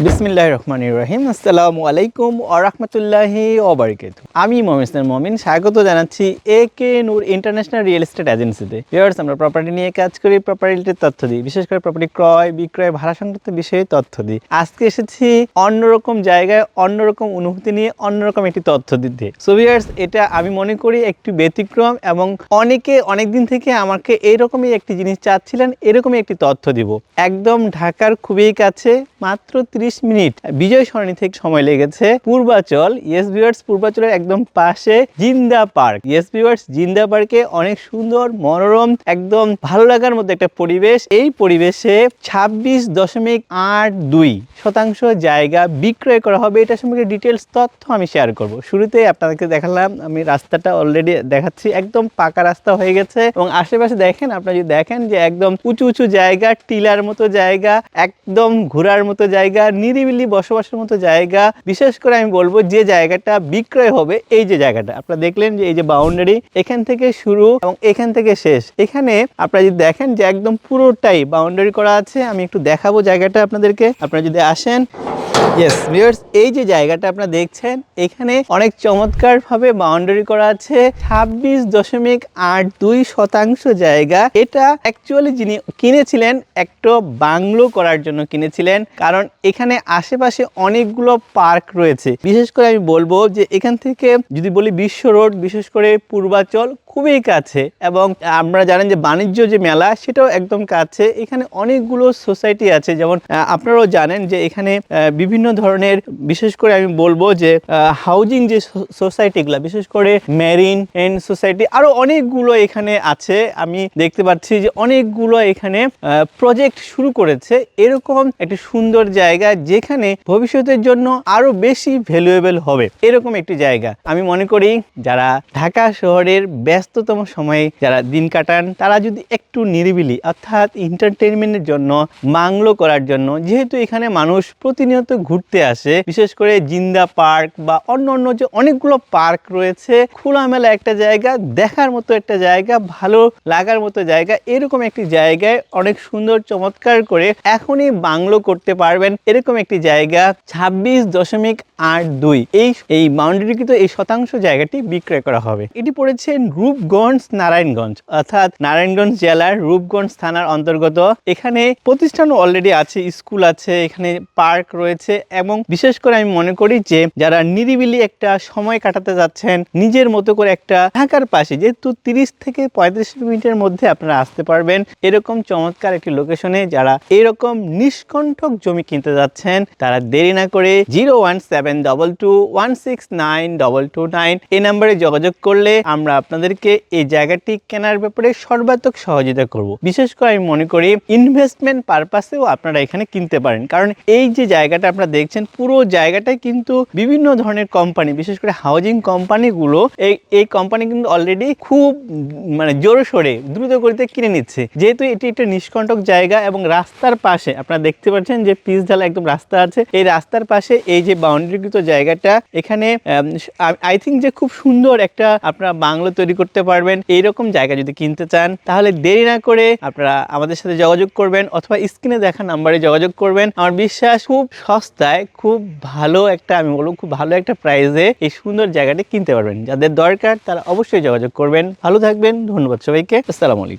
বিসমিল্লাহির রহমানির রহিম। আসসালামু আলাইকুম ওয়া রাহমাতুল্লাহি ওয়া বারাকাতুহু। আমি মমিন স্বাগত জানাচ্ছি একে নূর ইন্টারন্যাশনাল রিয়েল এস্টেট এজেন্সিতে। ভিউয়ার্স, আমরা প্রপার্টি নিয়ে কাজ করি, প্রপার্টির তথ্য দিই, বিশেষ করে প্রপার্টি ক্রয় বিক্রয় ভাড়া সংক্রান্ত বিষয়ে তথ্য দিই। আজকে এসেছি অন্যরকম জায়গায়, অন্যরকম অনুভূতি নিয়ে, অন্যরকম একটি তথ্য দিতে। সো ভিউয়ার্স, এটা আমি মনে করি একটি ব্যতিক্রম এবং অনেকে অনেকদিন থেকে আমাকে এইরকমই একটি জিনিস চাচ্ছিলেন, এরকমই একটি তথ্য দিব। একদম ঢাকার খুবই কাছে, মাত্র 30 মিনিট বিজয় সরণি থেকে সময় লেগেছে। পূর্বাচল, ইয়েস ভিউয়ার্স, পূর্বাচলের একদম পাশে জিন্দা পার্ক। ইয়েস ভিউয়ার্স, জিন্দা পার্কে অনেক সুন্দর মনোরম, একদম ভালো লাগার মধ্যে একটা পরিবেশ। এই পরিবেশে 26.82% জায়গা বিক্রয় করা হবে। এটা সম্পর্কে ডিটেলস তথ্য আমি শেয়ার করব। শুরুতেই আপনাদেরকে দেখালাম, আমি রাস্তাটা অলরেডি দেখাচ্ছি, একদম পাকা রাস্তা হয়ে গেছে এবং আশেপাশে দেখেন, আপনারা যদি দেখেন যে একদম উঁচু উঁচু জায়গা, টিলার মতো জায়গা, একদম ঘোরার মতো জায়গা, নিরিবিলি বসবাসের মতো জায়গা। বিশেষ করে আমি বলবো যে জায়গাটা বিক্রয় হবে, এই যে জায়গাটা আপনারা দেখলেন যে এই যে বাউন্ডারি, এখান থেকে শুরু এবং এখান থেকে শেষ। এখানে আপনারা যদি দেখেন যে একদম পুরোটাই বাউন্ডারি করা আছে। আমি একটু দেখাবো জায়গাটা আপনাদেরকে, আপনারা যদি আসেন। ইয়েস ভিউয়ার্স, এই যে জায়গাটা আপনারা দেখছেন, এখানে অনেক চমৎকার ভাবে বাউন্ডারি করা আছে। 26.82% জায়গা। এটা অ্যাকচুয়ালি যিনি কিনেছিলেন একটা বাংলো করার জন্য কিনেছিলেন, কারণ এখানে আশেপাশে অনেকগুলো পার্ক রয়েছে। বিশেষ করে আমি বলবো যে এখান থেকে যদি বলি বিশ্ব রোড, বিশেষ করে পূর্বাচল খুবই কাছে এবং আমরা জানেন যে বাণিজ্য যে মেলা, সেটাও একদম কাছে। এখানে অনেকগুলো সোসাইটি আছে, যেমন আপনারাও জানেন যে এখানে বিভিন্ন ধরনের, বিশেষ করে আমি বলবো যে হাউজিং যে সোসাইটিগুলো, বিশেষ করে মেরিন এন্ড সোসাইটি, আরো অনেকগুলো এখানে আছে। আমি দেখতে পাচ্ছি যে অনেকগুলো এখানে প্রজেক্ট শুরু করেছে। এরকম একটি সুন্দর জায়গা যেখানে ভবিষ্যতের জন্য আরো বেশি ভ্যালুয়েবল হবে, এরকম একটি জায়গা। আমি মনে করি যারা ঢাকা শহরের ব্যস্ততম সময়ে যারা দিন কাটান, তারা যদি একটু নিরিবিলি অর্থাৎ এন্টারটেইনমেন্টের জন্য, বাংলো করার জন্য, যেহেতু এখানে মানুষ প্রতিনিয়ত ঘুরতে আসে, বিশেষ করে জিন্দা পার্ক বা অন্য অন্য যে অনেকগুলো পার্ক রয়েছে, খোলামেলা একটা জায়গা, দেখার মতো একটা জায়গা, ভালো লাগার মতো জায়গা, এরকম একটি জায়গায় অনেক সুন্দর চমৎকার করে এখনই বাংলো করতে পারবেন, এরকম একটি জায়গা। 26.82 এই বাউন্ডারিকৃত এই শতাংশ জায়গাটি বিক্রয় করা হবে। এটি পড়েছে রূপগঞ্জ, নারায়ণগঞ্জ, অর্থাৎ নারায়ণগঞ্জ জেলার রূপগঞ্জ থানার অন্তর্গত। এখানে প্রতিষ্ঠানও অলরেডি আছে, স্কুল আছে, এখানে পার্ক রয়েছে এবং বিশেষ করে আমি মনে করি যে যারা নিরিবিলি একটা সময় কাটাতে যাচ্ছেন, নিজের মতো করে, একটা ঢাকার পাশে, যেহেতু 30 থেকে 35 মিনিটের মধ্যে আপনারা আসতে পারবেন, এরকম চমৎকার একটি লোকেশনে যারা এরকম নিষ্কণ্ঠক জমি কিনতে যাচ্ছেন, তারা দেরি না করে 01722169229 এই নাম্বারে যোগাযোগ করলে আমরা আপনাদেরকে এই জায়গাটি কেনার ব্যাপারে সর্বাত্মক সহযোগিতা করব। বিশেষ করে আমি মনে করি ইনভেস্টমেন্ট পারপাসেও আপনারা এখানে কিনতে পারেন, কারণ এই যে জায়গাটা আপনারা দেখছেন, পুরো জায়গাটাই কিন্তু বিভিন্ন ধরনের কোম্পানি, বিশেষ করে হাউজিং কোম্পানিগুলো, এই কোম্পানি কিন্তু অলরেডি খুব জোরে সোরে দ্রুত গতিতে কিনে নিচ্ছে। যেহেতু এটি একটা নিষ্কণ্টক জায়গা এবং রাস্তার পাশে আপনারা দেখতে পাচ্ছেন যে পিচ ঢালা একদম রাস্তা আছে, এই রাস্তার পাশে এই যে বাউন্ডারিকৃত জায়গাটা, এখানে আই থিঙ্ক যে খুব সুন্দর একটা আপনারা বাংলো তৈরি করতে পারবেন। এইরকম জায়গা যদি কিনতে চান, তাহলে দেরি না করে আপনারা আমাদের সাথে যোগাযোগ করবেন অথবা স্ক্রিনে দেখা নাম্বারে যোগাযোগ করবেন। আমার বিশ্বাস খুব সস্তায়, খুব ভালো একটা, আমি বলবো খুব ভালো একটা প্রাইসে এই সুন্দর জায়গাটি কিনতে পারবেন। যাদের দরকার তারা অবশ্যই যোগাযোগ করবেন। ভালো থাকবেন, ধন্যবাদ সবাইকে, আসসালামু আলাইকুম।